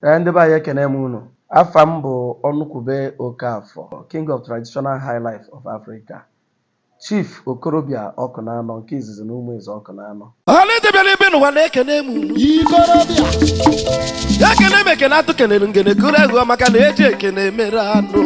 Ndị be anyị ekene m unu. Afa m bụ Ọnụkwube Okafọ, King of Traditional High Life of Africa, Chief Okorobịa Ọkụnanọ nke izizi na ụmụ eze Ọkụnanọ. Ọlịdị bịara ibe n'ụwa na-ekene m unu. Ikorobịa. Ya kene m ekene atụ kenere ngene kụrụ egwu maka na eji ekene mere anụ.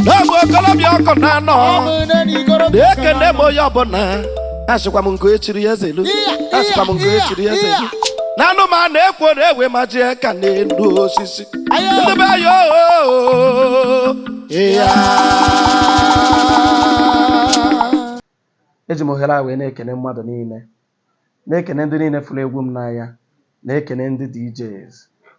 N'ọbụ okorobịa Ọkụnanọ. Na-ekene m onye ọbụla. Asịkwa m nke echiri ya zelu. Asịkwa m nke echiri ya zelu. N'anụ ma na-ekwo na-ewe ma jee ka n'elu osisi. Ndị be anyị Eji m ohere a wee na-ekene mmadụ niile, na-ekene ndị niile fụrụ egwu m n'anya, na-ekene ndị DJs,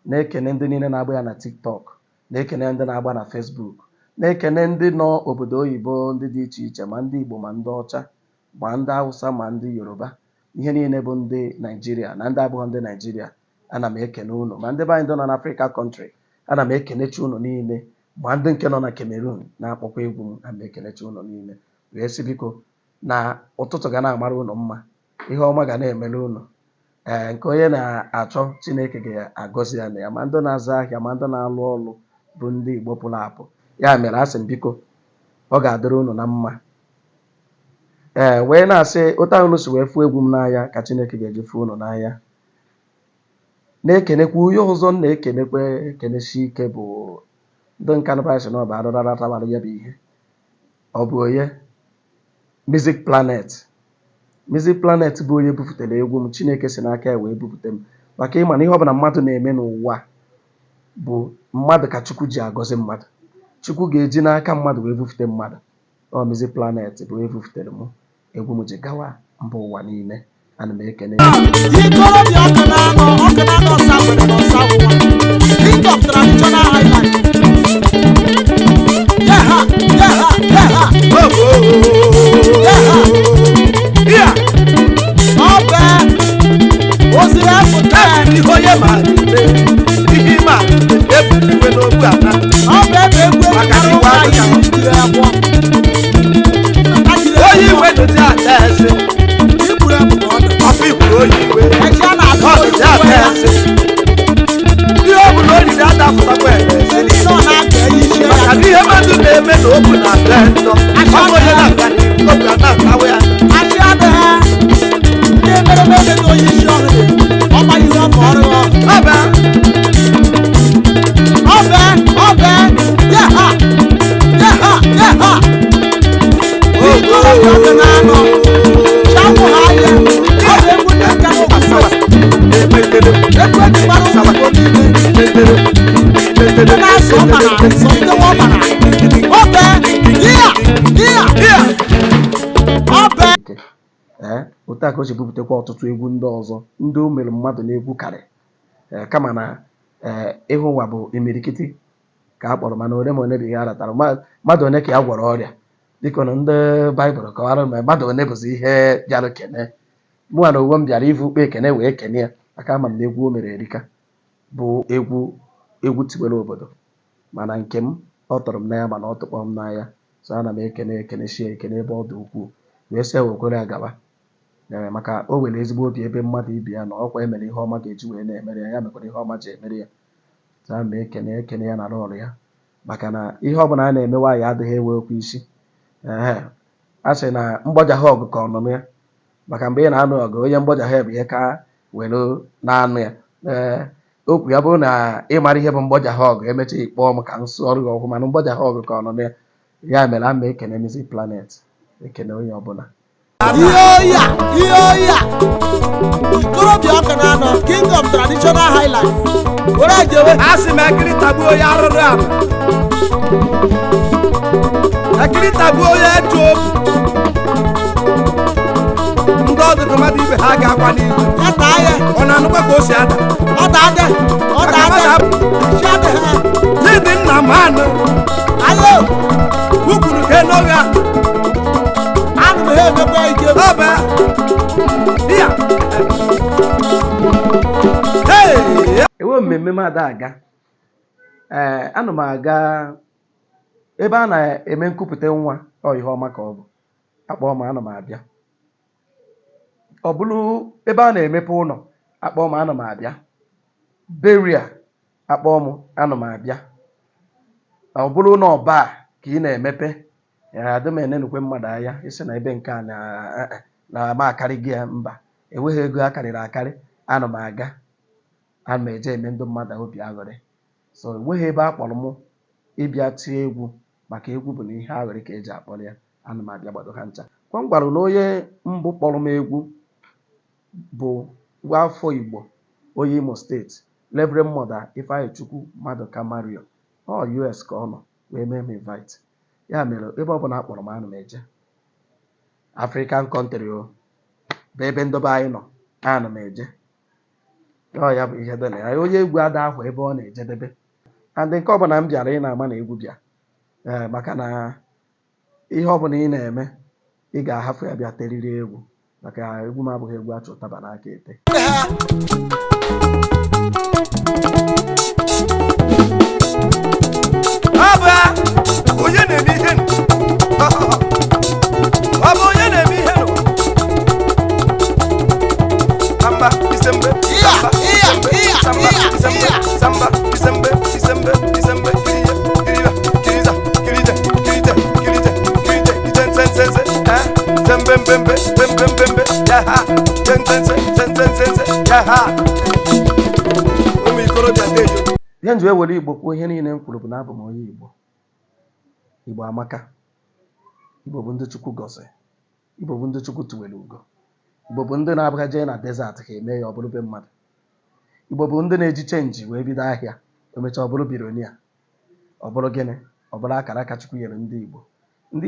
na-ekene ndị niile na-agba ya na TikTok, na-ekene ndị na-agba na Facebook, na-ekene ndị nọ obodo oyibo ndị dị iche iche, ma ndị Igbo ma ndị ọcha, ma ndị Hausa ma ndị Yoruba, ihe niile bụ ndị Naijiria na ndị abụghị ndị Naijiria. Ana m ekene unu, ma ndị be anyị ndị nọ na Africa country, ana m ekenechi unu niile, ma ndị nke nọ na Cameroon na-akpọkwa egwu m, ana m ekenechi unu niile wee sị biko na ụtụtụ ga na-amara unu mma, ihe ọma ga na-emere unu. Nke onye na-achọ Chineke ga-agọzi ya na ya, ma ndị na-azụ ahịa ma ndị na-alụ ọrụ bụ ndị Igbo pụrụ apụ. Ya mere asị m biko ọ ga-adịrị unu na mma. Wee na-asị ụta unu si wee fụ egwu m n'anya ka Chineke ga-eji fụ unu n'anya. Na-ekenekwa onye ọzọ na-ekenekwa ekenesi ike bụ ndị nkanụbaisi na ọba arụraratabalụ ya bụ ihe. Ọ bụ onye Music Planet. Music Planet bụ onye buputere egwu m, Chineke si n'aka ya wee bupute m, maka ịma na ihe ọbụla mmadụ na-eme n'ụwa bụ mmadụ ka Chukwu ji agọzi mmadụ. Chukwu ga-eji n'aka mmadụ wee bupute mmadụ. Ọ Music Planet bụ onye buputere m, egwu m ji gawa mba ụwa niile. Ana m ekene Ikorobịa Ọkụnanọ Ọsagwere na Ọsagwụwa, King of Traditional High Life. Yeha, yeha, yeha. Yeha. Yeah. Ọbẹ ozi apụta ihe onye maara ihe ịma ebuliwe n'ogbu ana. ọbẹ ebe egwu Maka na iwe ya jiri agwọ. Onye iwe dozi ata eze. Ikwuru ebu ka ọ dị. Ọfụ ikwuru onye iwe. Echi a na-adụ Ọ dozi ata eze. Ihe ọ bụla o riri adapụtakwa eze. ndị nọ na-aga isi Maka ya. na ihe mmadụ na-eme na obu na-atọ ntọ. Ọ bụ onye na-aga n'ihu, obu a na-atawa ya. Achị adịghị. Ndị emereme emeghị onye isi ọhụrụ. Ọma ihe ọfọ ọrụ ọ. Ọba. Ọbẹ, yeha, yeha, yeha. Ikorobịa Ọkụnanọ, Shanwu ha ye, ọ bụ egwu ndị nka na okwukwe. Egwu eji gbara ụzọ Igbo niile. Ndị na-asụ ọbara, sọ ndị nwa ọbara. Ọbẹ, iya. Ọbẹ. otu a ka o si buputekwa ọtụtụ egwu ndị ọzọ ndị o mere mmadụ na-egwu karị. Kama na ịhụ ụwa bụ imirikiti ka a kpọrọ, mana ole ma one bụ ihe a ratara. Mmadụ one ka ya gwọrọ ọrịa, dịka na ndị Baịbụl kọwara ma mmadụ one bụzi ihe bịara kene. Mụnwa na onwe m bịara ivu ukpe ekene wee kene ya, aka ama m na egwu o mere erika, bụ egwu tiwere obodo. Mana nke m ọ tọrọ m n'anya, mana ọ tụkpọ m n'anya, so ana m ekene shie ekene ebe ọ dị ukwuu wee sị wekwere ya gaba. Maka o were ezigbo obi ebe mmadụ ibi ya na ọkwa emere ihe ọma ga-eji wee na-emere ya, ya mekwara ihe ọma ji emere ya. Taa ma ekene ya na ọrụ ya, maka na ihe ọbụla a na-eme nwaanyị adịghị ewe okwu isi. A sị na mgbọjahụ ọgụ ka ọnụnụ ya, maka mgbe ị na-anụ ọgụ onye mgbọjahụ bụ ihe ka were na-anụ ya. Okwu ya bụrụ na ịmara ihe bụ mgbọjahụ ọgụ, emecha ikpọọ m ka m sụọ ọrụ gị ọgwụ, mana mgbọjahụ ọgụ ka ọnụnụ ya. Ya mere ama ekene Music Planet, ekene onye ọbụla. Ihe oya. Ikorobịa Ọkụnanọ, King of Traditional High Life. Were jewe. Asị m ekiri tagbuo onye arụrụ ala. Ekiri tagbuo onye eju obi. Ndị ọdụdụ mmadụ ibe ha ga-akwa n'ihu. Ya taa ya. Ọ na-anụkwa ka o si ada. Ọ da-adị. Chi adịghị. Chidi nna m anụ. Ayo. Ukwuru ka n'oge a. Anụ m ha emekwa ike. Ọba. Ya. Hey. Ewe mmemme m ada aga. Ana m aga ebe a na-eme nkupụta nwa, ọ ihe ọma ka ọ bụ. Akpọọ m, ana m abịa. Ọ bụrụ ebe a na-emepe ụlọ, akpọọ m, ana m abịa. beria akpọ m anụ m abịa ọ bụrụ na ọba ka ị na-emepe adịm enenukwe mmadụ anya isi na ebe nke a na-ama akarị gị ya mba enweghị ego akarịrị akarị anụ m aga ana m eje eme ndị mmadụ obi aghụrị so enweghị ebe a kpọrọ m ịbịa tie egwu maka egwu bụ na ihe aghụrị ka eji akpọrọ ya ana m abịa gbado ha ncha kwa m gwara na onye mbụ kpọrọ m egwu bụ nwa afọ Igbo onye Imo steeti Reverend Mother Ifeanyichukwu Maduka Mario ọ US ka ọ nọ wee mee m invite ya mere ebe ọbụla akpọrọ m ana m eje African country o bụ ebe ndobe anyị nọ ana m eje ọ ya bụ ihe dị na ya onye egwu ada ahụ ebe ọ na-ejedebe and nke ọbụla m bịara ị na-ama na egwu bịa maka na ihe ọbụla ị na-eme ị ga-ahafụ ya bịa teriri egwu maka egwu m abụghị egwu achụ ụtaba n'aka ete onye na-eme ihe ọ bụ onye na-eme ihe samba isembe samba isembe kiriza kirije bembe yaha yaha ụmụ ikorobịa dejo ihe nji ewere Igbo kwuo ihe niile m kwuru bụ na abụ m onye Igbo amaka Igbo bụ ndị Chukwu gọziri Igbo bụ ndị Chukwu tuwere ugo Igbo bụ ndị na-abụga jee na desert ka eme ya ọ bụrụ be mmadụ Igbo bụ ndị na-eji chenji wee bido ahịa emechaa ọ bụrụ bironia ọ bụrụ gịnị ọ bụrụ akara aka Chukwu nyere ndị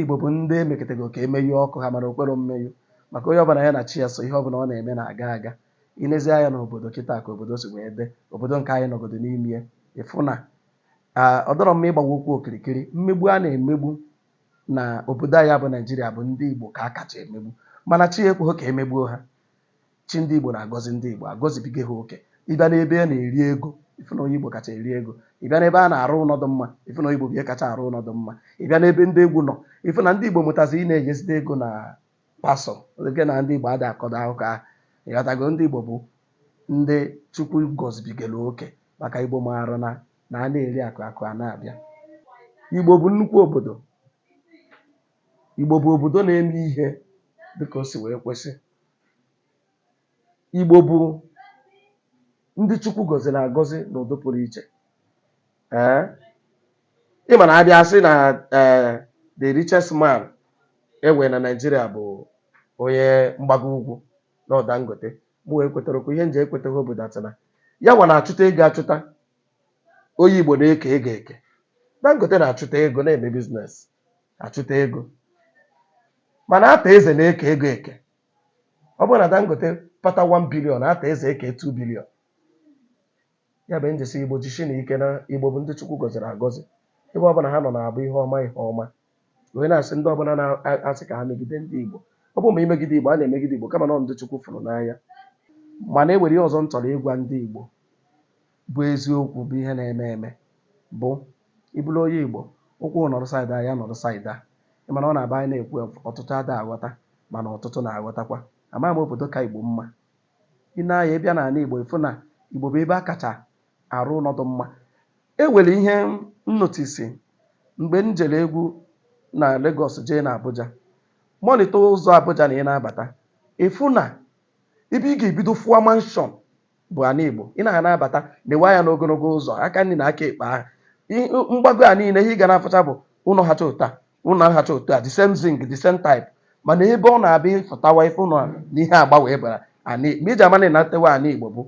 Igbo bụ ndị emekọtago ka emeghị ọkụ ha mana okwero mmeghe maka onye ọbụla ya na chi ya so ihe ọbụla ọ na-eme na-aga aga ilezi anya n'obodo kịta ka obodo si wee dị obodo nke anyị nọgodo n'ime ịfụ na ọ dọrọ mma ịgbawa okwu okirikiri mmegbu a na-emegbu na obodo anyị bụ Naijiria bụ ndị Igbo ka a kacha emegbu mana chi ekweghị ka emegbuo ha chi ndị Igbo na-agọzi ndị Igbo agọzibigo ha oke ịbịa n'ebe a na-eri ego ịfụ na onye Igbo kacha eri ego ịbịa n'ebe a na-arụ ụnọdụ mma ịfụ na Igbo bụ ihe kacha arụ ụnọdụ mma ịbịa n'ebe ndị egwu nọ ịfụ na ndị Igbo mụtazi ị na-enyezide ego na pasọ oge na ndị Igbo adị akọdo akụkọ ahụ ịghọtago ndị Igbo bụ ndị Chukwu gọzibigoro oke maka Igbo maara na a na-eri akụ a na-abịa Igbo bụ nnukwu obodo Igbo bụ obodo na-eme ihe dịka o si wee kwesị Igbo bụ ndị Chukwu gọziri agọzi n'ụdị pụrụ iche ịma na abịa sị na the richest man enwe na Nigeria bụ onye mgbago ugwu na Dangote mụ wee kwetara okwu ihe nje ekwetaghị obodo atana ya nwa na-achụta ego achụta onye Igbo na-eke ego eke Dangote na-achụta ego na-eme biznes achụta ego mana ata eze na-eke ego eke ọ bụrụ na Dangote pata 1 billion ata eze eke 2 billion ya bụ njesi Igbo jishi na ike na Igbo bụ ndị Chukwu gọziri agọzi ebe ọbụla ha nọ na-abụ ihe ọma wee na-asị ndị ọbụla na-asị ka ha megide ndị Igbo ọ bụ ma imegide Igbo a na-emegide Igbo kama na ndị Chukwu fụrụ n'anya mana e nwere ihe ọzọ m chọrọ ịgwa ndị Igbo bụ eziokwu bụ ihe na-eme eme bụ ịbụrụ onye Igbo ụkwụ nọrọ saịdị ya nọrọ saịdị a mana ọ na-aba anyị na-ekwu ọtụtụ ada aghọta mana ọtụtụ na-aghọtakwa amaghị m obodo ka Igbo mma ị na-anya ịbịa n'ala Igbo ịfụ na Igbo bụ ebe a kacha arụ ọnọdụ mma e nwere ihe nnotisi mgbe m jere egwu na Lagos jee na Abuja monito ụzọ Abuja na ị na-abata ịfụ na ebe ị ga-ebido fụwa manshọn bụ ala Igbo ị na-anabata na-ewe anya n'ogologo ụzọ aka nri na aka ekpe ahụ mgbago a niile ihe ị ga na-afụcha bụ ụlọ hacha ụta ụlọ hacha ụta the same zing the same type mana ebe ọ na-abịa ịfụtawa ife ụlọ na ihe agbanwe bara ana ma iji amana na-atewa ala Igbo bụ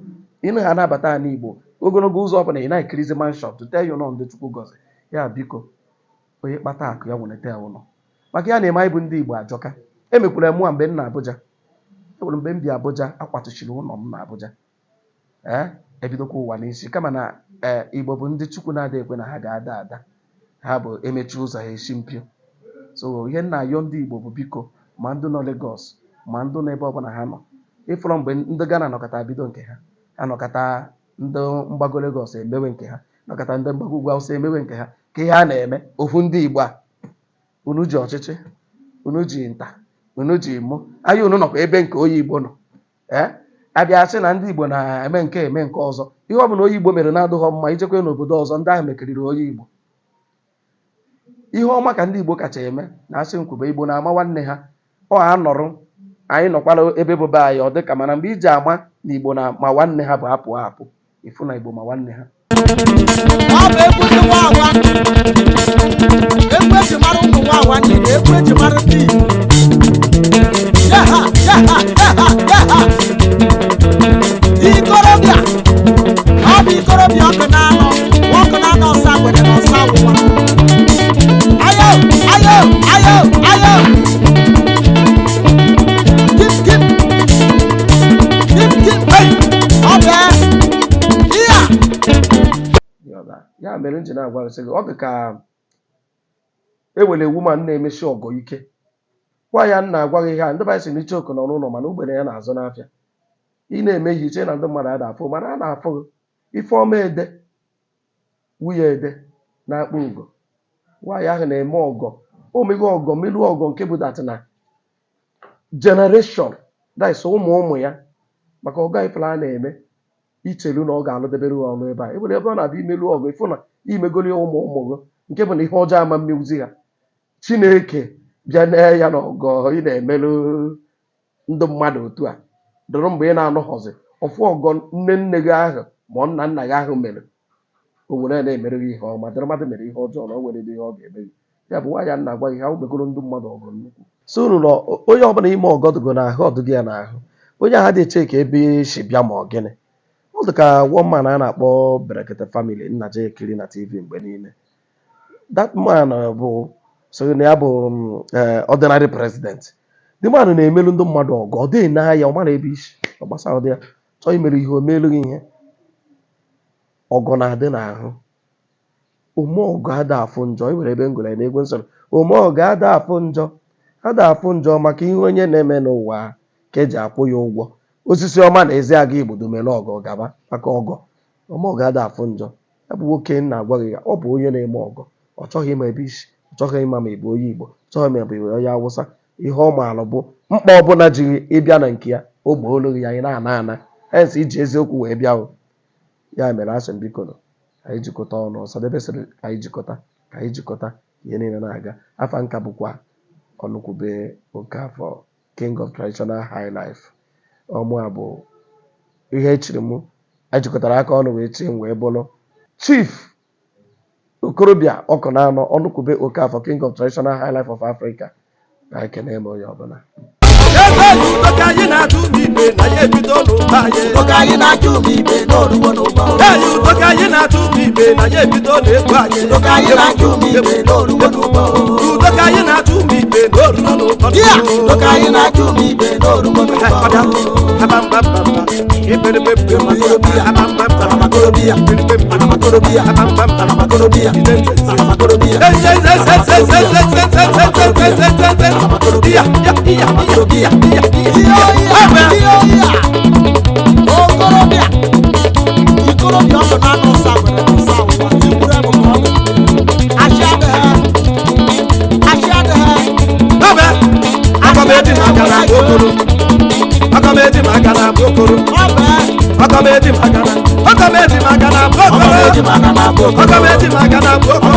ịnụ ha na-abata ala Igbo ogologo ụzọ ọbụla ị na-ekirizi manshọn to tell you nọ ndị Chukwu gọzi ya biko onye kpata akụ ya nweleta ya ụlọ maka ya na-eme anyị bụ ndị Igbo ajọka emekwara mụa mgbe m na Abuja enwere mgbe m bi Abuja akwatụchiri ụlọ m na Abuja ebidokwa ụwa n'isi kama na Igbo bụ ndị Chukwu na-ada ekwe na ha ga-ada ada ha bụ emechi ụzọ ha esi mpio so ihe nna ayọ ndị Igbo bụ biko ma ndị nọ Lagos ma ndị n'ebe ọbụla ha nọ ịfụrọ mgbe ndị Ghana nọkọta bido nke ha anọkọta ndị mgbago Lagos emewe nke ha nọkọta ndị mgbago ugwu Awụsa emewe nke ha ka ihe a na-eme ofu ndị Igbo a unu ji ọchịchị unu ji nta unu ji mụ anya unu nọkwa ebe nke onye Igbo nọ abịa sị na ndị Igbo na-eme nke eme nke ọzọ, ihe ọ bụla onye Igbo mere na-adịghị mma ijekwe n'obodo ọzọ ndị ahụ mekiriri onye Igbo. Ihe ọma ka ndị Igbo kacha eme na asị nkwube Igbo na-ama nwanne ha. Ọ anọrụ anyị nọkwara ebe bụ be anyị ọ dịka mana mgbe iji ama na Igbo na ma nwanne ha bụ apụ apụ ifu na Igbo ma nwanne ha. Ọ bụ egwu ndị nwa agwa egwu eji mara ụmụ nwa agwa nyere egwu eji mara ndị Igbo. Yaha yaha yaha yaha ikorobịa ọ bụ ikorobịa ọkụ na-anọ ọsa gwere na ọsa agwụwa. Ayo ayo ayo ayo Kim hey ọ bụ ya mere nji na-agwa sị gị ọ dị ka ewere woman na-emechi ọgọ ike. Gwa ya nna agwaghị ihe a ndị banyị si n'iche oku nọ n'ụlọ mana ugbene ya na-azụ n'afịa. Ị na-eme ihe iche na ndị mmadụ a na-afụ mana a na-afụ gị ife ọma ede nwunye ede na-akpọ ugo. Nwaanyị ahụ na-eme ọgọ omego ọgọ melu ọgọ nke bụ dat na generation that's ụmụ ya maka ọgọ ifela a na-eme ichelu na ọ ga-alụdebere ọnụ ebe a ebe ọ na-abịa imelu ọgụ ịfụ na imegoli ụmụ gị nke bụ na ihe ọjọọ ama mmewuzi ha. Chineke bịa nee ya na ọgọ ị na-emelụ ndị mmadụ otu a dụrụ mgbe ị na-anọghọzi ọfụ ọgọ nne gị ahụ ma ọ nna gị ahụ mere o were na-emere gị ihe ọma dịrị mmadụ mere ihe ọjọọ na o nwere ihe ọ ga-eme gị. Ya bụ nwaanyị nna agwa gị ha umegoro ndị mmadụ ọgụ nnukwu. So unu na onye ọbụla ime ọgọdụgo n'ahụ ọdụgị ya n'ahụ onye agha dị eche ka ebe si bịa ma ọ gịnị. Ọ dị ka one man a na-akpọ Berekete Family nna je ekiri na TV mgbe niile. That man bụ so na ya bụ ordinary president. Ndị mmadụ na-emelu ndị mmadụ ọgụ ọ dịghị n'ahịa ọ mara ebe isi ọ gbasara ụdị ya chọọ imere ihe o meelu gị ihe. Ọgọ na-adị n'ahụ. Ome ọgụ ada afụ njọ iwere ebe ngụla na-egwu nsọrọ ome ọgụ ada afụ njọ maka ihe onye na-eme n'ụwa ka eji akwụ ya ụgwọ. Osisi ọma na ezi aga Igbo domere ọgọ gaba maka ọgọ. Ome ọgụ ada afụ njọ. Ya bụ nwoke nna agwaghị ya ọ bụ onye na-eme ọgọ ọ chọghị ịma ebe isi ọ chọghị ịma ma ebe onye Igbo ọ chọghị ma ebe onye Awụsa. Ihe ọ maalụ bụ mkpa ọbụla jiri ịbịa na nke ya o gboolụghị ya anyị na-ana hensị iji eziokwu wee bịa. Ya mere asị m biko anyị jikọta ọnụ Ọsadebe sịrị ka anyị jikọta ihe niile na-aga. Afa nka bụkwa Ọnụkwube Okafọ King of Traditional High Life. Ọmụ a bụ ihe echiri m anyị jikọtara aka ọnụ wee chie m wee bụrụ Chief okorobịa ọkụ na-anọ Ọnụkwube Okafọ King of Traditional High Life of Africa. Ka anyị kene m onye ọbụla. Oka anyị na-atụ ibe na ya ebido n'ụba anyị. Oka anyị na-atụ ibe n'oruwo n'ụba. Oka anyị na-atụ ibe na ya ebido n'egwu anyị. Oka anyị na-atụ ibe n'oruwo n'ụba. Oka anyị na-atụ ibe n'oruwo n'ụba. Oka anyị na-atụ ibe n'oruwo n'ụba. Okorobịa ikorobịa ọkụ na-anọ ọsa nwere ọsa ụwa tigburu ebe ma ọgụ achị adịghị Aga m eji maka na okoro. Aga m eji maka na okoro. Aga m eji maka na okoro. Aga m eji maka na okoro. Aga m eji maka na okoro.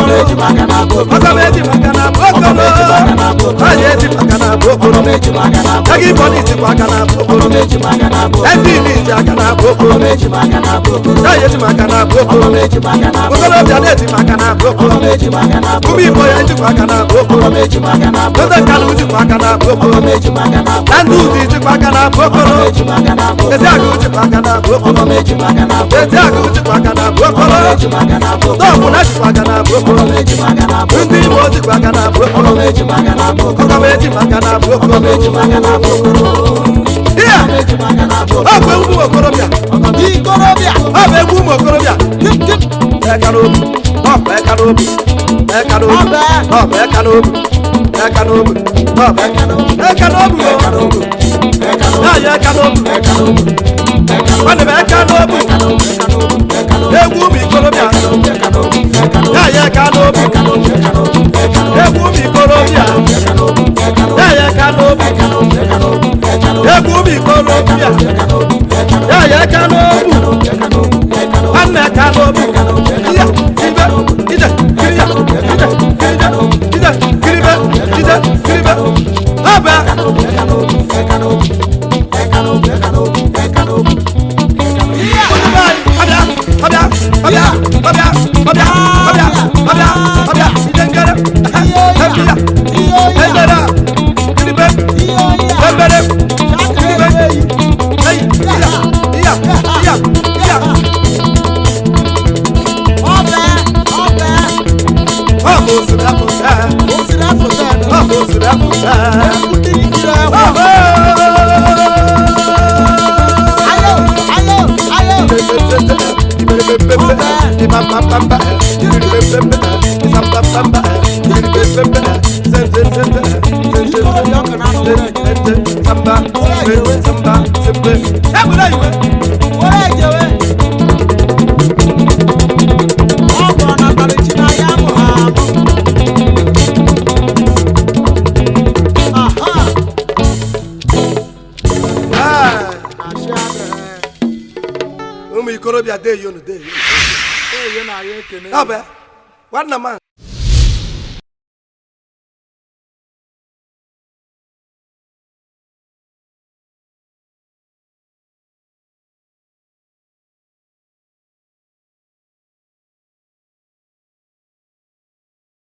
Aga m eji maka na okoro. Aga m eji maka na okoro. Anyị eji maka na okoro. Aga Igbo n'iji maka na okoro. Ndị n'iji aka na okoro. Anyị eji maka na okoro. Okorobịa na-eji maka na okoro. Ụmụ Igbo ya eji maka na okoro. Ndị Kanu ji maka na okoro. Ndị Udi ji maka na okoro. Ezi agụ ji maka na okoro. Ezi agụ ji maka na okoro. Ndị ọbụla ji maka na okoro. Ndị Igbo ji maka na okoro. Aga m eji maka na okoro. Ọ bụ egwu ụmụ okorobịa. Ọ bụ egwu ụmụ okorobịa. Eka n'obi. Ọ bụ eka n'obi. Eka n'obi. Ọ bụ eka n'obi. Eka n'obi. Ọ bụ eka n'obi. Eka n'obi. Ya eka n'obi. Nwanne m eka n'obi. Egwu ụmụ ikorobịa. Ya eka n'obi. Egwu ụmụ ikorobịa. Ya eka n'obi. Egwu ụmụ ikorobịa. Omi ikorobia dey you no dey. Ee, na ye kene. Abe. What na man?